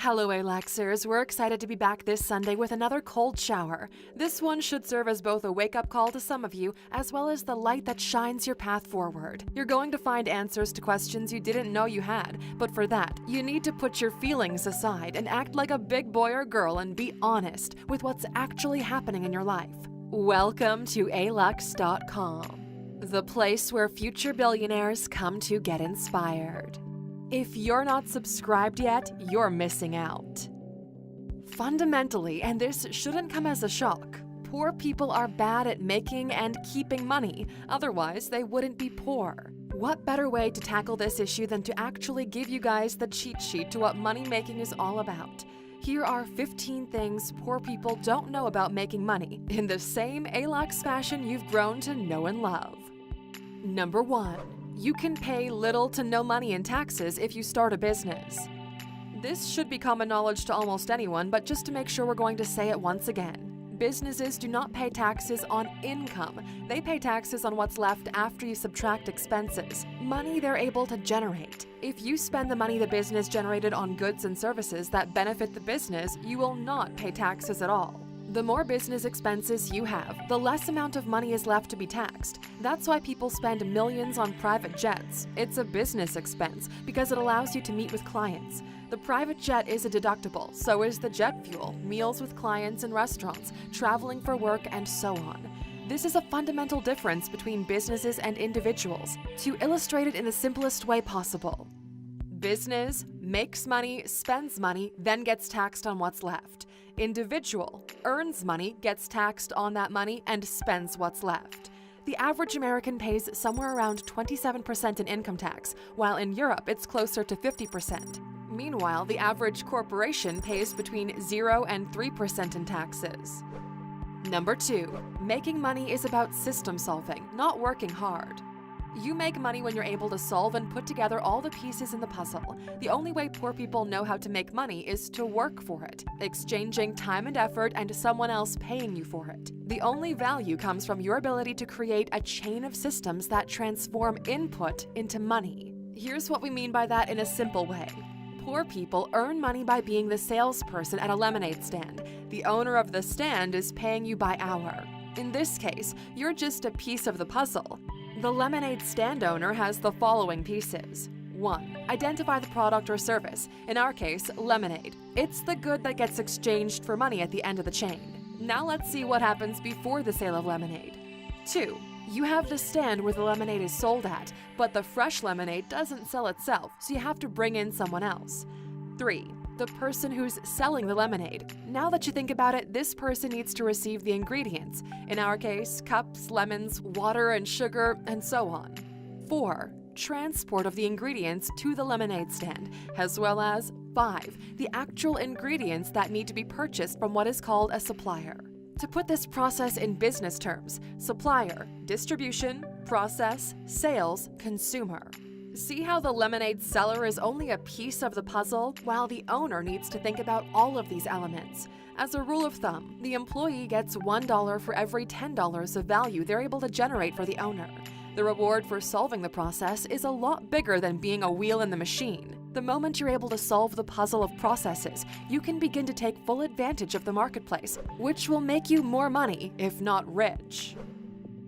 Hello, Alexers. We're excited to be back this Sunday with another cold shower. This one should serve as both a wake-up call to some of you, as well as the light that shines your path forward. You're going to find answers to questions you didn't know you had, but for that, you need to put your feelings aside and act like a big boy or girl and be honest with what's actually happening in your life. Welcome to alux.com, the place where future billionaires come to get inspired. If you're not subscribed yet, you're missing out. Fundamentally, and this shouldn't come as a shock, poor people are bad at making and keeping money, otherwise they wouldn't be poor. What better way to tackle this issue than to actually give you guys the cheat sheet to what money making is all about? Here are 15 things poor people don't know about making money, in the same Alux fashion you've grown to know and love. Number 1. You can pay little to no money in taxes if you start a business. This should be common knowledge to almost anyone, but just to make sure we're going to say it once again. Businesses do not pay taxes on income. They pay taxes on what's left after you subtract expenses, money they're able to generate. If you spend the money the business generated on goods and services that benefit the business, you will not pay taxes at all. The more business expenses you have, the less amount of money is left to be taxed. That's why people spend millions on private jets. It's a business expense because it allows you to meet with clients. The private jet is a deductible, so is the jet fuel, meals with clients in restaurants, traveling for work, and so on. This is a fundamental difference between businesses and individuals. To illustrate it in the simplest way possible, business makes money, spends money, then gets taxed on what's left. Individual earns money, gets taxed on that money, and spends what's left. The average American pays somewhere around 27% in income tax, while in Europe it's closer to 50%. Meanwhile, the average corporation pays between 0 and 3% in taxes. Number 2. Making money is about system solving, not working hard. You make money when you're able to solve and put together all the pieces in the puzzle. The only way poor people know how to make money is to work for it, exchanging time and effort and someone else paying you for it. The only value comes from your ability to create a chain of systems that transform input into money. Here's what we mean by that in a simple way. Poor people earn money by being the salesperson at a lemonade stand. The owner of the stand is paying you by hour. In this case, you're just a piece of the puzzle. The lemonade stand owner has the following pieces. 1. Identify the product or service, in our case, lemonade. It's the good that gets exchanged for money at the end of the chain. Now let's see what happens before the sale of lemonade. 2. You have the stand where the lemonade is sold at, but the fresh lemonade doesn't sell itself, so you have to bring in someone else. 3. The person who's selling the lemonade. Now that you think about it, this person needs to receive the ingredients. In our case, cups, lemons, water, and sugar, and so on. 4. Transport of the ingredients to the lemonade stand, as well as 5. The actual ingredients that need to be purchased from what is called a supplier. To put this process in business terms, supplier, distribution, process, sales, consumer. See how the lemonade seller is only a piece of the puzzle, while the owner needs to think about all of these elements. As a rule of thumb, the employee gets $1 for every $10 of value they're able to generate for the owner. The reward for solving the process is a lot bigger than being a wheel in the machine. The moment you're able to solve the puzzle of processes, you can begin to take full advantage of the marketplace, which will make you more money, if not rich.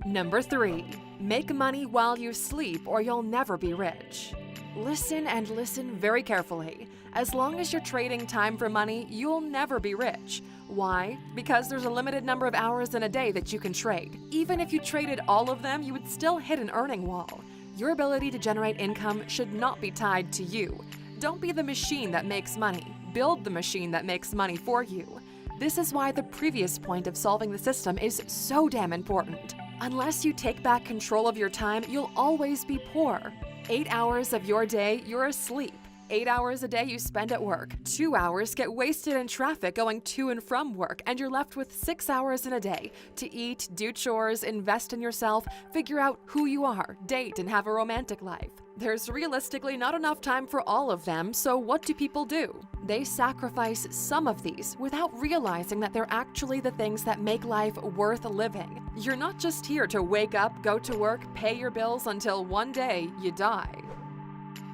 Number 3. Make money while you sleep or you'll never be rich. Listen and listen very carefully. As long as you're trading time for money, you'll never be rich. Why? Because there's a limited number of hours in a day that you can trade. Even if you traded all of them, you would still hit an earning wall. Your ability to generate income should not be tied to you. Don't be the machine that makes money. Build the machine that makes money for you. This is why the previous point of solving the system is so damn important. Unless you take back control of your time, you'll always be poor. 8 hours of your day, you're asleep. 8 hours a day you spend at work. 2 hours get wasted in traffic going to and from work, and you're left with 6 hours in a day to eat, do chores, invest in yourself, figure out who you are, date, and have a romantic life. There's realistically not enough time for all of them, so what do people do? They sacrifice some of these without realizing that they're actually the things that make life worth living. You're not just here to wake up, go to work, pay your bills until one day you die.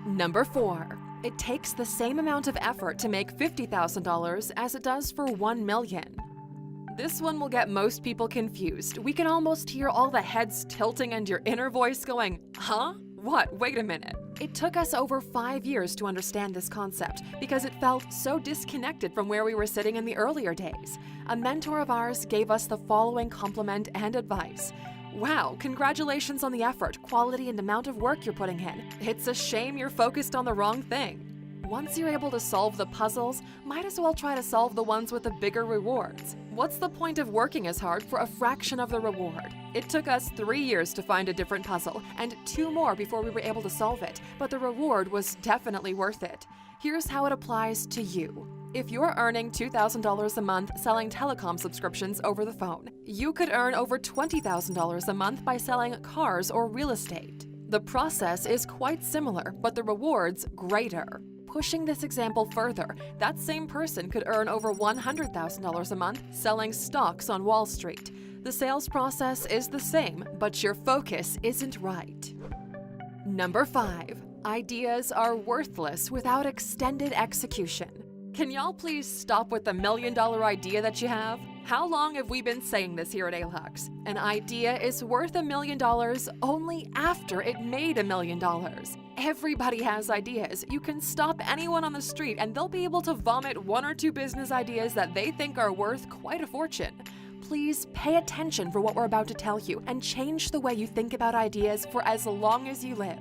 Number 4. It takes the same amount of effort to make $50,000 as it does for $1 million. This one will get most people confused. We can almost hear all the heads tilting and your inner voice going, huh? What? Wait a minute. It took us over 5 years to understand this concept because it felt so disconnected from where we were sitting in the earlier days. A mentor of ours gave us the following compliment and advice. Wow, congratulations on the effort, quality, and amount of work you're putting in. It's a shame you're focused on the wrong thing. Once you're able to solve the puzzles, might as well try to solve the ones with the bigger rewards. What's the point of working as hard for a fraction of the reward? It took us 3 years to find a different puzzle, and 2 more before we were able to solve it, but the reward was definitely worth it. Here's how it applies to you. If you're earning $2,000 a month selling telecom subscriptions over the phone, you could earn over $20,000 a month by selling cars or real estate. The process is quite similar, but the rewards greater. Pushing this example further, that same person could earn over $100,000 a month selling stocks on Wall Street. The sales process is the same, but your focus isn't right. Number 5. Ideas are worthless without extended execution. Can y'all please stop with the $1 million idea that you have? How long have we been saying this here at ALUX? An idea is worth $1 million only after it made $1 million. Everybody has ideas. You can stop anyone on the street and they'll be able to vomit 1 or 2 business ideas that they think are worth quite a fortune. Please pay attention for what we're about to tell you and change the way you think about ideas for as long as you live.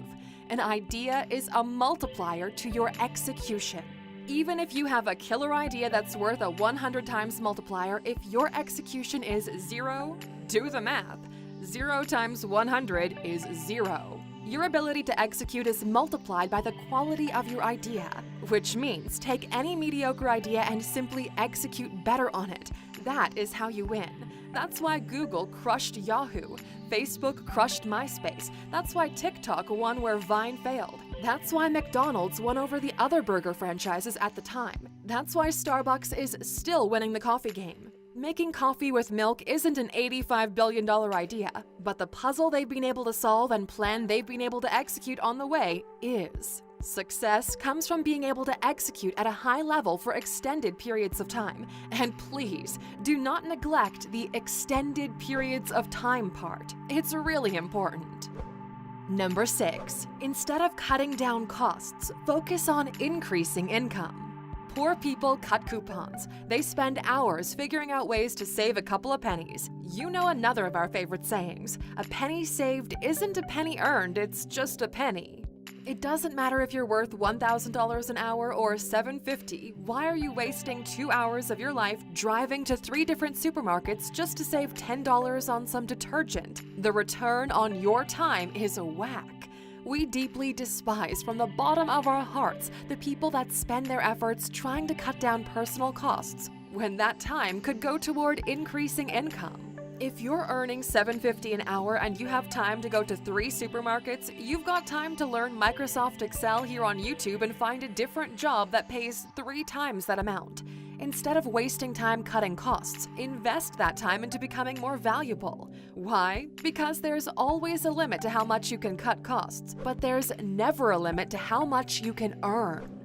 An idea is a multiplier to your execution. Even if you have a killer idea that's worth a 100 times multiplier, if your execution is 0, do the math. 0 times 100 is 0. Your ability to execute is multiplied by the quality of your idea, which means take any mediocre idea and simply execute better on it. That is how you win. That's why Google crushed Yahoo. Facebook crushed MySpace. That's why TikTok won where Vine failed. That's why McDonald's won over the other burger franchises at the time. That's why Starbucks is still winning the coffee game. Making coffee with milk isn't an $85 billion idea, but the puzzle they've been able to solve and plan they've been able to execute on the way is. Success comes from being able to execute at a high level for extended periods of time. And please, do not neglect the extended periods of time part. It's really important. Number 6. Instead of cutting down costs, focus on increasing income. Poor people cut coupons. They spend hours figuring out ways to save a couple of pennies. You know another of our favorite sayings, a penny saved isn't a penny earned, it's just a penny. It doesn't matter if you're worth $1,000 an hour or $750. Why are you wasting 2 hours of your life driving to 3 different supermarkets just to save $10 on some detergent? The return on your time is whack. We deeply despise from the bottom of our hearts the people that spend their efforts trying to cut down personal costs when that time could go toward increasing income. If you're earning $750 an hour and you have time to go to 3 supermarkets, you've got time to learn Microsoft Excel here on YouTube and find a different job that pays 3 times that amount. Instead of wasting time cutting costs, invest that time into becoming more valuable. Why? Because there's always a limit to how much you can cut costs, but there's never a limit to how much you can earn.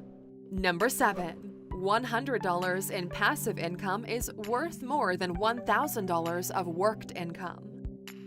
Number 7. $100 in passive income is worth more than $1,000 of worked income.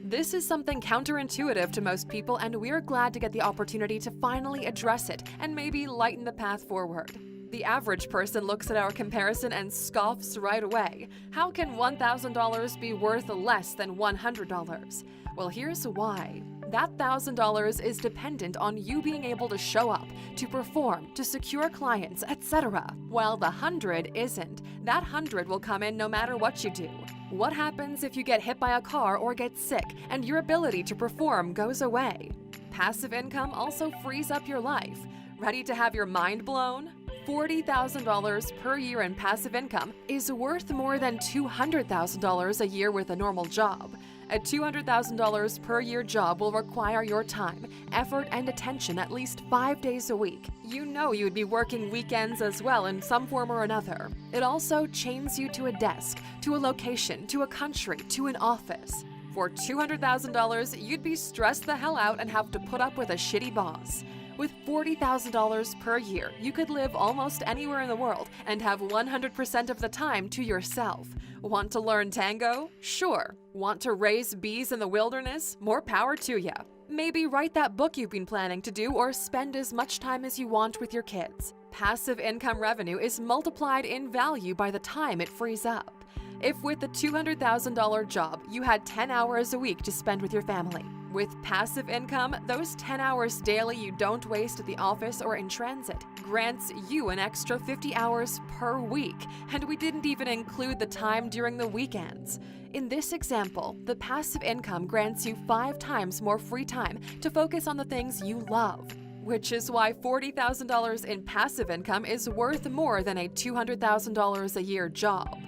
This is something counterintuitive to most people, and we're glad to get the opportunity to finally address it and maybe lighten the path forward. The average person looks at our comparison and scoffs right away. How can $1,000 be worth less than $100? Well, here's why. That $1,000 is dependent on you being able to show up, to perform, to secure clients, etc. While the 100 isn't. That 100 will come in no matter what you do. What happens if you get hit by a car or get sick and your ability to perform goes away? Passive income also frees up your life. Ready to have your mind blown? $40,000 per year in passive income is worth more than $200,000 a year with a normal job. A $200,000 per year job will require your time, effort, and attention at least 5 days a week. You know you'd be working weekends as well in some form or another. It also chains you to a desk, to a location, to a country, to an office. For $200,000, you'd be stressed the hell out and have to put up with a shitty boss. With $40,000 per year, you could live almost anywhere in the world and have 100% of the time to yourself. Want to learn tango? Sure. Want to raise bees in the wilderness? More power to ya. Maybe write that book you've been planning to do or spend as much time as you want with your kids. Passive income revenue is multiplied in value by the time it frees up. If with the $200,000 job, you had 10 hours a week to spend with your family. With passive income, those 10 hours daily you don't waste at the office or in transit grants you an extra 50 hours per week, and we didn't even include the time during the weekends. In this example, the passive income grants you 5 times more free time to focus on the things you love, which is why $40,000 in passive income is worth more than a $200,000 a year job.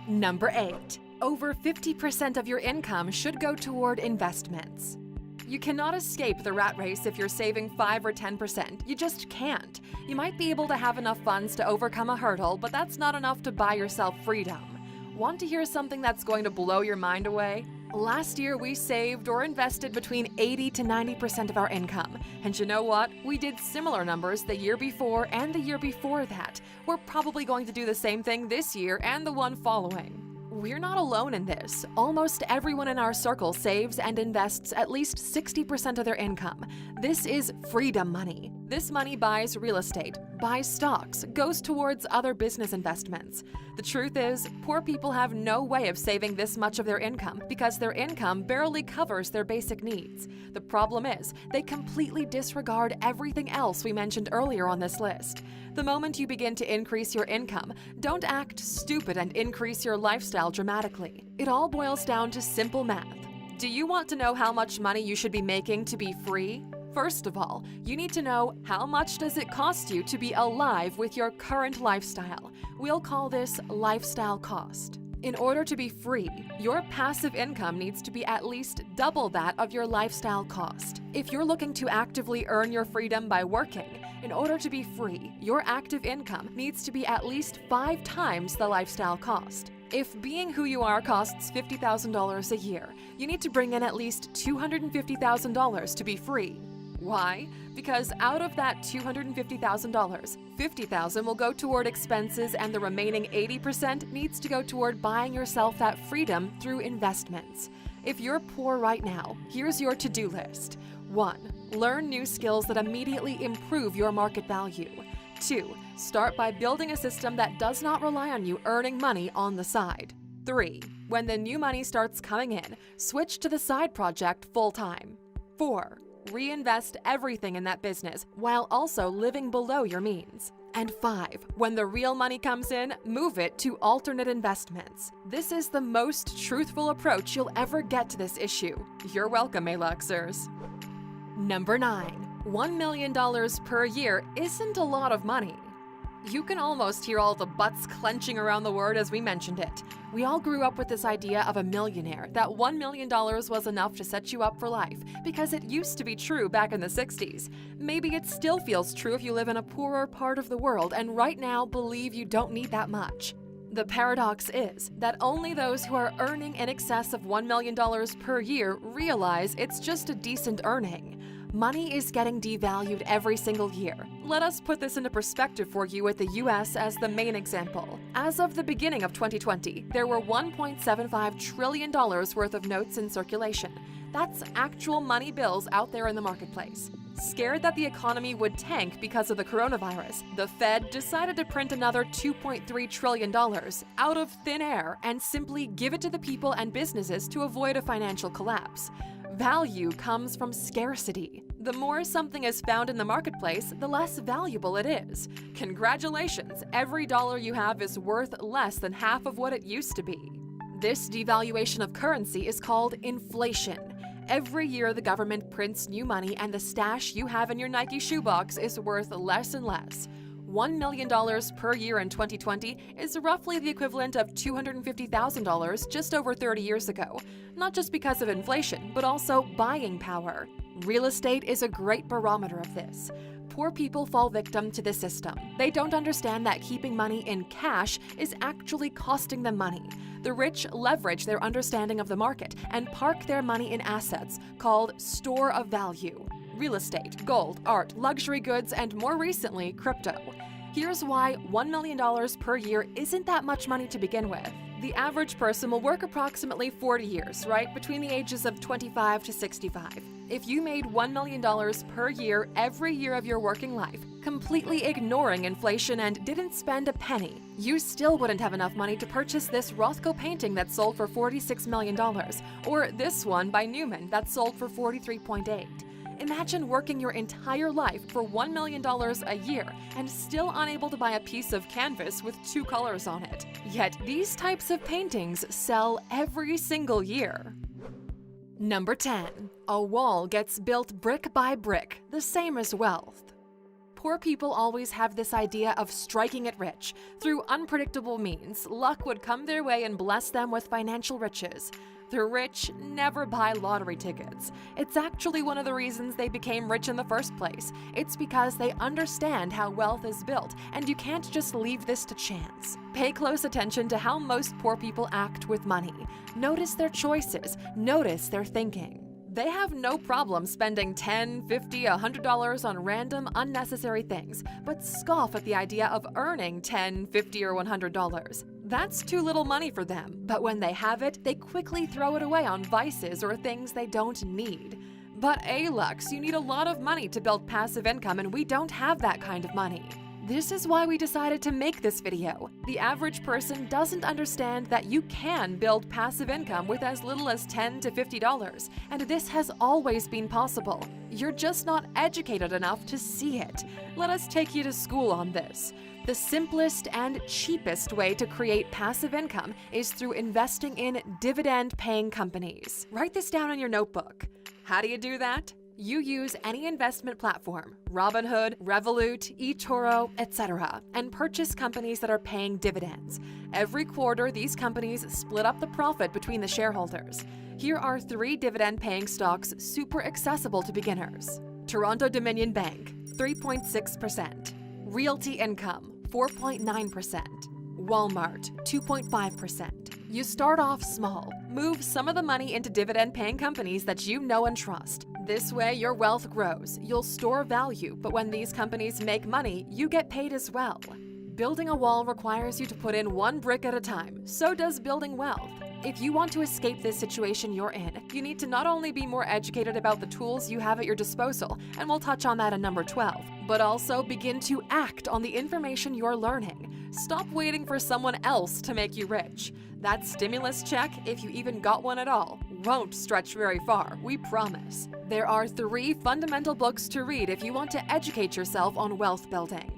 Number 8. Over 50% of your income should go toward investments. You cannot escape the rat race if you're saving 5 or 10%. You just can't. You might be able to have enough funds to overcome a hurdle, but that's not enough to buy yourself freedom. Want to hear something that's going to blow your mind away? Last year, we saved or invested between 80 to 90% of our income. And you know what? We did similar numbers the year before and the year before that. We're probably going to do the same thing this year and the one following. We're not alone in this. Almost everyone in our circle saves and invests at least 60% of their income. This is freedom money. This money buys real estate, buys stocks, goes towards other business investments. The truth is, poor people have no way of saving this much of their income because their income barely covers their basic needs. The problem is, they completely disregard everything else we mentioned earlier on this list. The moment you begin to increase your income, don't act stupid and increase your lifestyle dramatically. It all boils down to simple math. Do you want to know how much money you should be making to be free? First of all, you need to know how much does it cost you to be alive with your current lifestyle. We'll call this lifestyle cost. In order to be free, your passive income needs to be at least double that of your lifestyle cost. If you're looking to actively earn your freedom by working, in order to be free, your active income needs to be at least 5 times the lifestyle cost. If being who you are costs $50,000 a year, you need to bring in at least $250,000 to be free. Why? Because out of that $250,000, $50,000 will go toward expenses and the remaining 80% needs to go toward buying yourself that freedom through investments. If you're poor right now, here's your to-do list. 1. Learn new skills that immediately improve your market value. 2. Start by building a system that does not rely on you earning money on the side. 3. When the new money starts coming in, switch to the side project full-time. 4. Reinvest everything in that business while also living below your means. And 5. When the real money comes in, move it to alternate investments. This is the most truthful approach you'll ever get to this issue. You're welcome, Aluxers. Number 9. $1 million per year isn't a lot of money. You can almost hear all the butts clenching around the word as we mentioned it. We all grew up with this idea of a millionaire, that $1 million was enough to set you up for life, because it used to be true back in the 60s. Maybe it still feels true if you live in a poorer part of the world and right now believe you don't need that much. The paradox is that only those who are earning in excess of $1 million per year realize it's just a decent earning. Money is getting devalued every single year. Let us put this into perspective for you with the US as the main example. As of the beginning of 2020, there were $1.75 trillion worth of notes in circulation. That's actual money bills out there in the marketplace. Scared that the economy would tank because of the coronavirus, the Fed decided to print another $2.3 trillion out of thin air and simply give it to the people and businesses to avoid a financial collapse. Value comes from scarcity. The more something is found in the marketplace, the less valuable it is. Congratulations, every dollar you have is worth less than half of what it used to be. This devaluation of currency is called inflation. Every year the government prints new money and the stash you have in your Nike shoebox is worth less and less. $1 million per year in 2020 is roughly the equivalent of $250,000 just over 30 years ago, not just because of inflation, but also buying power. Real estate is a great barometer of this. Poor people fall victim to the system. They don't understand that keeping money in cash is actually costing them money. The rich leverage their understanding of the market and park their money in assets called store of value. real estate, gold, art, luxury goods, and more recently, crypto. Here's why $1 million per year isn't that much money to begin with. The average person will work approximately 40 years, right? Between the ages of 25 to 65. If you made $1 million per year every year of your working life, completely ignoring inflation and didn't spend a penny, you still wouldn't have enough money to purchase this Rothko painting that sold for $46 million, or this one by Newman that sold for $43.8. Imagine working your entire life for $1 million a year and still unable to buy a piece of canvas with 2 colors on it. Yet these types of paintings sell every single year. Number 10. A wall gets built brick by brick, the same as wealth. Poor people always have this idea of striking it rich. Through unpredictable means, luck would come their way and bless them with financial riches. The rich never buy lottery tickets. It's actually one of the reasons they became rich in the first place. It's because they understand how wealth is built, and you can't just leave this to chance. Pay close attention to how most poor people act with money. Notice their choices. Notice their thinking. They have no problem spending $10, $50, $100 on random, unnecessary things, but scoff at the idea of earning $10, $50, or $100. That's too little money for them, but when they have it, they quickly throw it away on vices or things they don't need. But Lux, you need a lot of money to build passive income, and we don't have that kind of money. This is why we decided to make this video. The average person doesn't understand that you can build passive income with as little as $10 to $50, and this has always been possible. You're just not educated enough to see it. Let us take you to school on this. The simplest and cheapest way to create passive income is through investing in dividend-paying companies. Write this down in your notebook. How do you do that? You use any investment platform, Robinhood, Revolut, eToro, etc., and purchase companies that are paying dividends. Every quarter, these companies split up the profit between the shareholders. Here are 3 dividend-paying stocks super accessible to beginners. Toronto Dominion Bank, 3.6%. Realty Income, 4.9%. Walmart, 2.5%. You start off small. Move some of the money into dividend-paying companies that you know and trust. This way, your wealth grows. You'll store value, but when these companies make money, you get paid as well. Building a wall requires you to put in 1 brick at a time. So does building wealth. If you want to escape this situation you're in, you need to not only be more educated about the tools you have at your disposal, and we'll touch on that in number 12, but also begin to act on the information you're learning. Stop waiting for someone else to make you rich. That stimulus check, if you even got one at all, won't stretch very far, we promise. There are 3 fundamental books to read if you want to educate yourself on wealth building.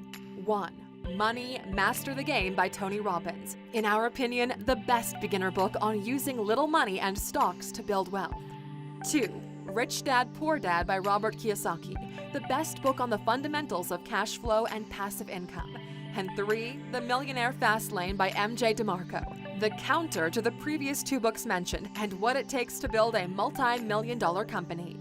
1. Money, Master the Game by Tony Robbins. In our opinion, the best beginner book on using little money and stocks to build wealth. 2. Rich Dad, Poor Dad by Robert Kiyosaki. The best book on the fundamentals of cash flow and passive income. And 3. The Millionaire Fast Lane by MJ DeMarco. The counter to the previous 2 books mentioned and what it takes to build a multi-million-dollar company.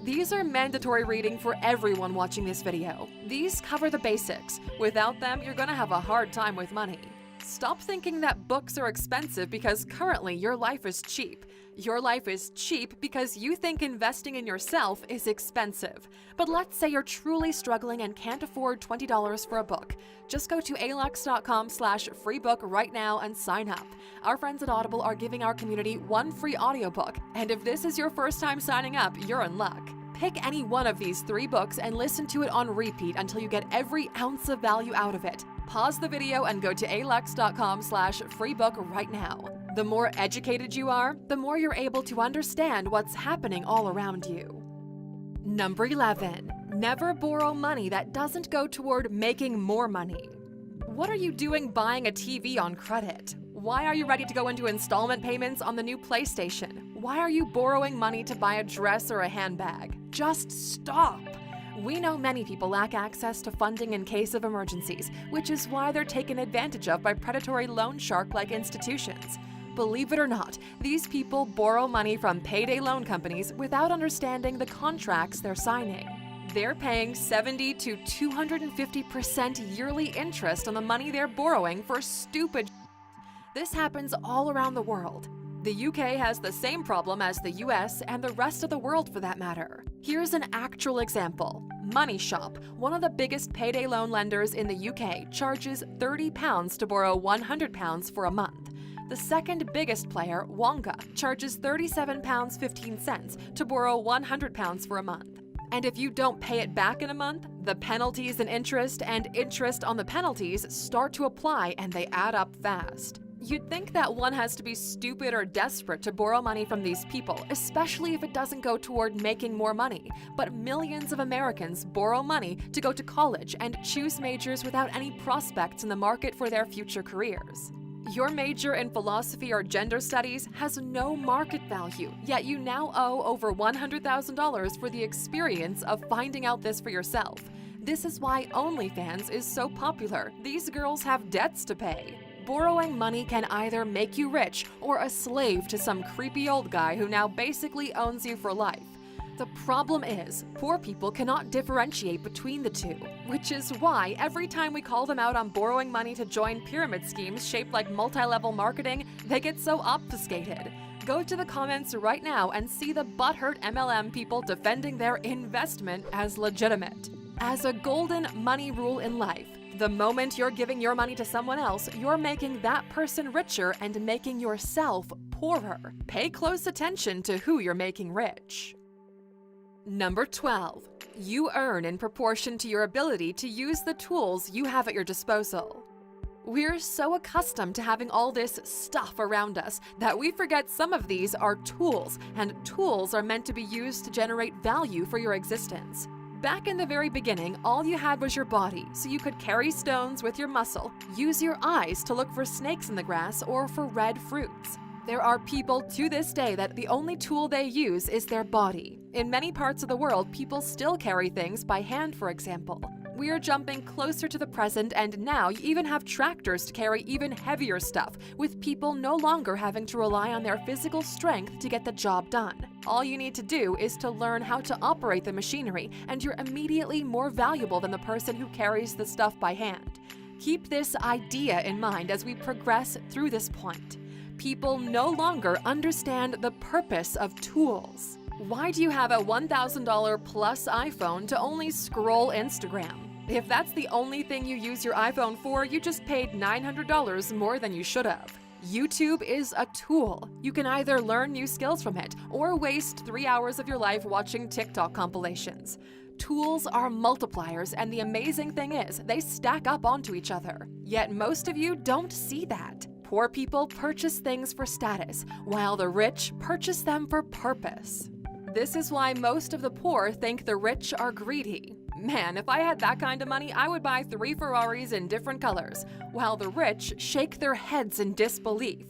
These are mandatory reading for everyone watching this video. These cover the basics. Without them, you're gonna have a hard time with money. Stop thinking that books are expensive because currently your life is cheap. Your life is cheap because you think investing in yourself is expensive. But let's say you're truly struggling and can't afford $20 for a book. Just go to alux.com/freebook right now and sign up. Our friends at Audible are giving our community 1 free audiobook. And if this is your first time signing up, you're in luck. Pick any one of these 3 books and listen to it on repeat until you get every ounce of value out of it. Pause the video and go to alux.com/freebook right now. The more educated you are, the more you're able to understand what's happening all around you. Number 11. Never borrow money that doesn't go toward making more money. What are you doing buying a TV on credit? Why are you ready to go into installment payments on the new PlayStation? Why are you borrowing money to buy a dress or a handbag? Just stop! We know many people lack access to funding in case of emergencies, which is why they're taken advantage of by predatory loan shark-like institutions. Believe it or not, these people borrow money from payday loan companies without understanding the contracts they're signing. They're paying 70 to 250% yearly interest on the money they're borrowing for stupid. This happens all around the world. The UK has the same problem as the US and the rest of the world for that matter. Here's an actual example. Money Shop, one of the biggest payday loan lenders in the UK, charges £30 to borrow £100 for a month. The second biggest player, Wonga, charges £37.15 to borrow £100 for a month. And if you don't pay it back in a month, the penalties and interest on the penalties start to apply and they add up fast. You'd think that one has to be stupid or desperate to borrow money from these people, especially if it doesn't go toward making more money. But millions of Americans borrow money to go to college and choose majors without any prospects in the market for their future careers. Your major in philosophy or gender studies has no market value, yet you now owe over $100,000 for the experience of finding out this for yourself. This is why OnlyFans is so popular. These girls have debts to pay. Borrowing money can either make you rich or a slave to some creepy old guy who now basically owns you for life. The problem is, poor people cannot differentiate between the two, which is why every time we call them out on borrowing money to join pyramid schemes shaped like multi-level marketing, they get so obfuscated. Go to the comments right now and see the butthurt MLM people defending their investment as legitimate. As a golden money rule in life, the moment you're giving your money to someone else, you're making that person richer and making yourself poorer. Pay close attention to who you're making rich. Number 12. You earn in proportion to your ability to use the tools you have at your disposal. We're so accustomed to having all this stuff around us that we forget some of these are tools, and tools are meant to be used to generate value for your existence. Back in the very beginning, all you had was your body, so you could carry stones with your muscle, use your eyes to look for snakes in the grass or for red fruits. There are people to this day that the only tool they use is their body. In many parts of the world, people still carry things by hand, for example. We're jumping closer to the present, and now you even have tractors to carry even heavier stuff, with people no longer having to rely on their physical strength to get the job done. All you need to do is to learn how to operate the machinery, and you're immediately more valuable than the person who carries the stuff by hand. Keep this idea in mind as we progress through this point. People no longer understand the purpose of tools. Why do you have a $1,000 plus iPhone to only scroll Instagram? If that's the only thing you use your iPhone for, you just paid $900 more than you should have. YouTube is a tool. You can either learn new skills from it or waste 3 hours of your life watching TikTok compilations. Tools are multipliers, and the amazing thing is, they stack up onto each other. Yet most of you don't see that. Poor people purchase things for status, while the rich purchase them for purpose. This is why most of the poor think the rich are greedy. Man, if I had that kind of money, I would buy 3 Ferraris in different colors, while the rich shake their heads in disbelief.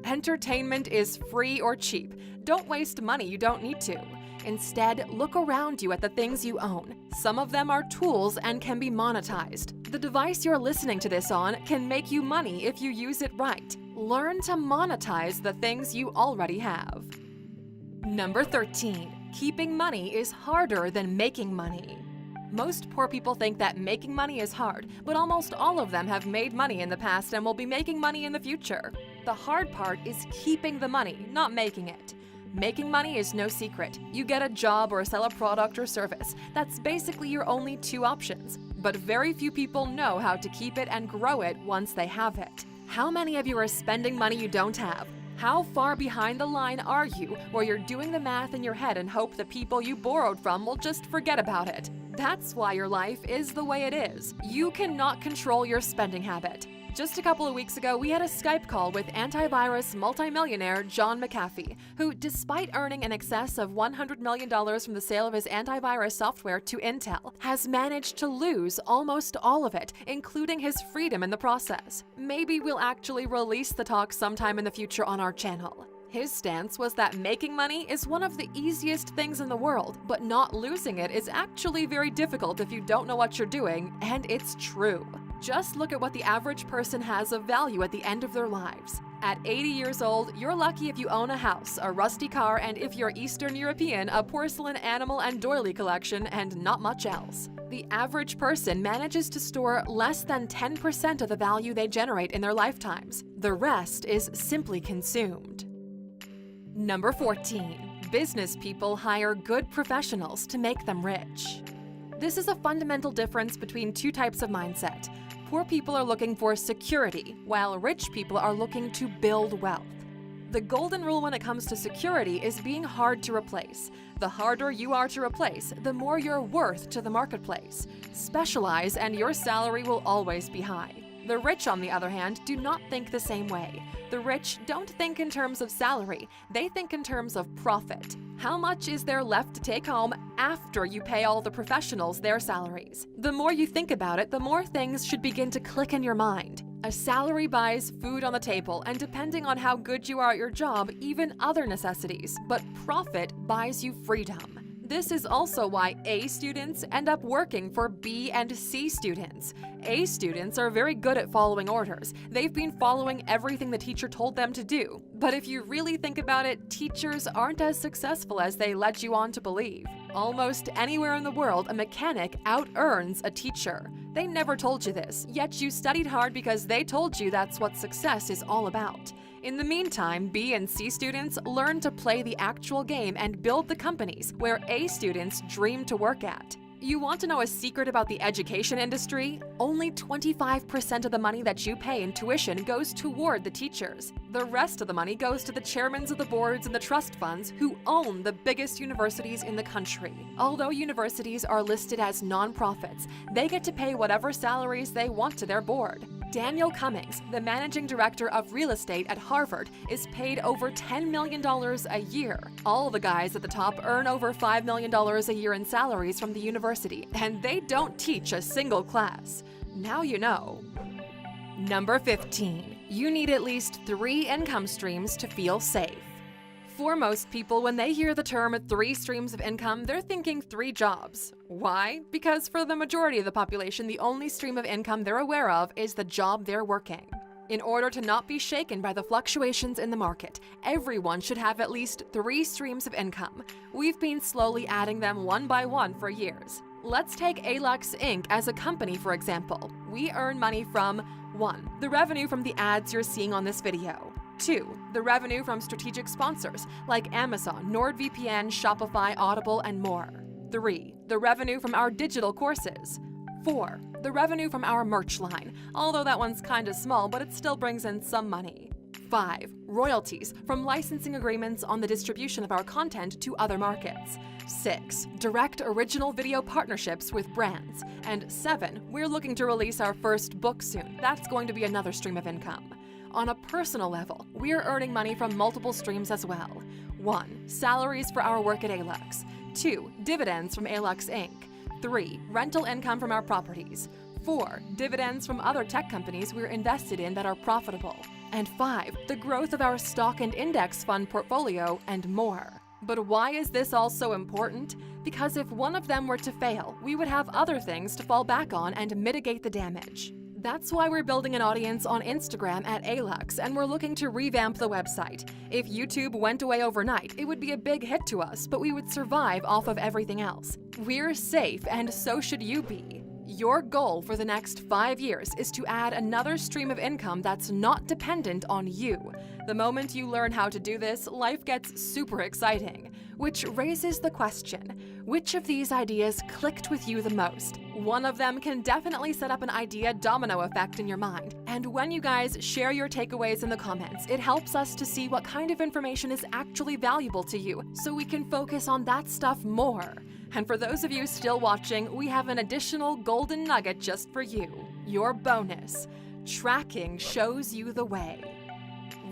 Entertainment is free or cheap. Don't waste money you don't need to. Instead, look around you at the things you own. Some of them are tools and can be monetized. The device you're listening to this on can make you money if you use it right. Learn to monetize the things you already have. Number 13. Keeping money is harder than making money. Most poor people think that making money is hard, but almost all of them have made money in the past and will be making money in the future. The hard part is keeping the money, not making it. Making money is no secret. You get a job or sell a product or service. That's basically your only 2 options. But very few people know how to keep it and grow it once they have it. How many of you are spending money you don't have? How far behind the line are you where you're doing the math in your head and hope the people you borrowed from will just forget about it? That's why your life is the way it is. You cannot control your spending habit. Just a couple of weeks ago, we had a Skype call with antivirus multimillionaire John McAfee, who, despite earning in excess of $100 million from the sale of his antivirus software to Intel, has managed to lose almost all of it, including his freedom in the process. Maybe we'll actually release the talk sometime in the future on our channel. His stance was that making money is one of the easiest things in the world, but not losing it is actually very difficult if you don't know what you're doing, and it's true. Just look at what the average person has of value at the end of their lives. At 80 years old, you're lucky if you own a house, a rusty car, and if you're Eastern European, a porcelain animal and doily collection, and not much else. The average person manages to store less than 10% of the value they generate in their lifetimes. The rest is simply consumed. Number 14. Business people hire good professionals to make them rich. This is a fundamental difference between two types of mindset. Poor people are looking for security, while rich people are looking to build wealth. The golden rule when it comes to security is being hard to replace. The harder you are to replace, the more you're worth to the marketplace. Specialize and your salary will always be high. The rich, on the other hand, do not think the same way. The rich don't think in terms of salary, they think in terms of profit. How much is there left to take home after you pay all the professionals their salaries? The more you think about it, the more things should begin to click in your mind. A salary buys food on the table, and depending on how good you are at your job, even other necessities. But profit buys you freedom. This is also why A students end up working for B and C students. A students are very good at following orders. They've been following everything the teacher told them to do. But if you really think about it, teachers aren't as successful as they led you on to believe. Almost anywhere in the world, a mechanic out-earns a teacher. They never told you this, yet you studied hard because they told you that's what success is all about. In the meantime, B and C students learn to play the actual game and build the companies where A students dream to work at. You want to know a secret about the education industry? Only 25% of the money that you pay in tuition goes toward the teachers. The rest of the money goes to the chairmen of the boards and the trust funds who own the biggest universities in the country. Although universities are listed as non-profits, they get to pay whatever salaries they want to their board. Daniel Cummings, the managing director of real estate at Harvard, is paid over $10 million a year. All the guys at the top earn over $5 million a year in salaries from the university, and they don't teach a single class. Now you know. Number 15. You need at least 3 income streams to feel safe. For most people, when they hear the term 3 streams of income, they're thinking 3 jobs. Why? Because for the majority of the population, the only stream of income they're aware of is the job they're working. In order to not be shaken by the fluctuations in the market, everyone should have at least 3 streams of income. We've been slowly adding them one by one for years. Let's take Alux Inc. as a company, for example. We earn money from 1. The revenue from the ads you're seeing on this video. 2. The revenue from strategic sponsors like Amazon, NordVPN, Shopify, Audible, and more. 3. The revenue from our digital courses. 4. The revenue from our merch line, although that one's kinda small, but it still brings in some money. 5. Royalties from licensing agreements on the distribution of our content to other markets. 6. Direct original video partnerships with brands. And 7. We're looking to release our first book soon. That's going to be another stream of income. On a personal level, we're earning money from multiple streams as well. 1. Salaries for our work at Alux. 2. Dividends from Alux Inc. 3. Rental income from our properties. 4. Dividends from other tech companies we're invested in that are profitable. And 5. The growth of our stock and index fund portfolio, and more. But why is this all so important? Because if one of them were to fail, we would have other things to fall back on and mitigate the damage. That's why we're building an audience on Instagram at Alux, and we're looking to revamp the website. If YouTube went away overnight, it would be a big hit to us, but we would survive off of everything else. We're safe, and so should you be. Your goal for the next 5 years is to add another stream of income that's not dependent on you. The moment you learn how to do this, life gets super exciting. Which raises the question, which of these ideas clicked with you the most? One of them can definitely set up an idea domino effect in your mind. And when you guys share your takeaways in the comments, it helps us to see what kind of information is actually valuable to you, so we can focus on that stuff more. And for those of you still watching, we have an additional golden nugget just for you. Your bonus. Tracking shows you the way.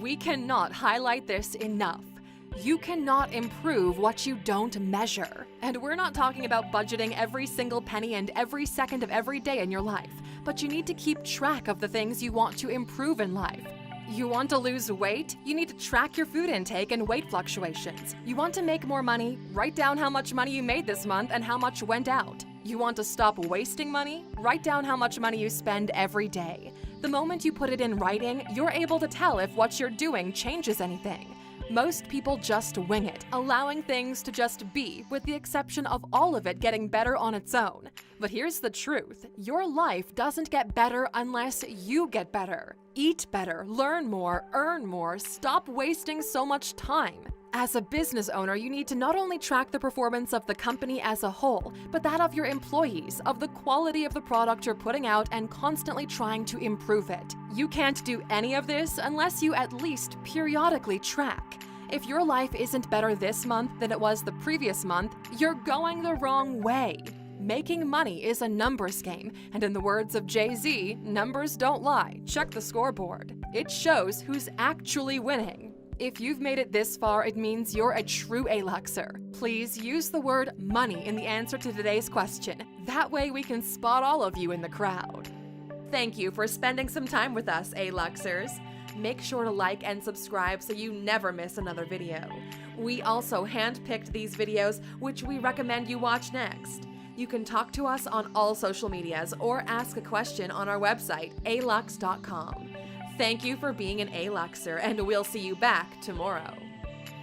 We cannot highlight this enough. You cannot improve what you don't measure. And we're not talking about budgeting every single penny and every second of every day in your life, but you need to keep track of the things you want to improve in life. You want to lose weight? You need to track your food intake and weight fluctuations. You want to make more money? Write down how much money you made this month and how much went out. You want to stop wasting money? Write down how much money you spend every day. The moment you put it in writing, you're able to tell if what you're doing changes anything. Most people just wing it, allowing things to just be, with the exception of all of it getting better on its own. But here's the truth. Your life doesn't get better unless you get better. Eat better, learn more, earn more, stop wasting so much time. As a business owner, you need to not only track the performance of the company as a whole, but that of your employees, of the quality of the product you're putting out, and constantly trying to improve it. You can't do any of this unless you at least periodically track. If your life isn't better this month than it was the previous month, you're going the wrong way. Making money is a numbers game, and in the words of Jay-Z, numbers don't lie. Check the scoreboard. It shows who's actually winning. If you've made it this far, it means you're a true A-Luxer. Please use the word money in the answer to today's question. That way we can spot all of you in the crowd. Thank you for spending some time with us, A-Luxers. Make sure to like and subscribe so you never miss another video. We also handpicked these videos, which we recommend you watch next. You can talk to us on all social medias or ask a question on our website, alux.com. Thank you for being an A-Luxer, and we'll see you back tomorrow.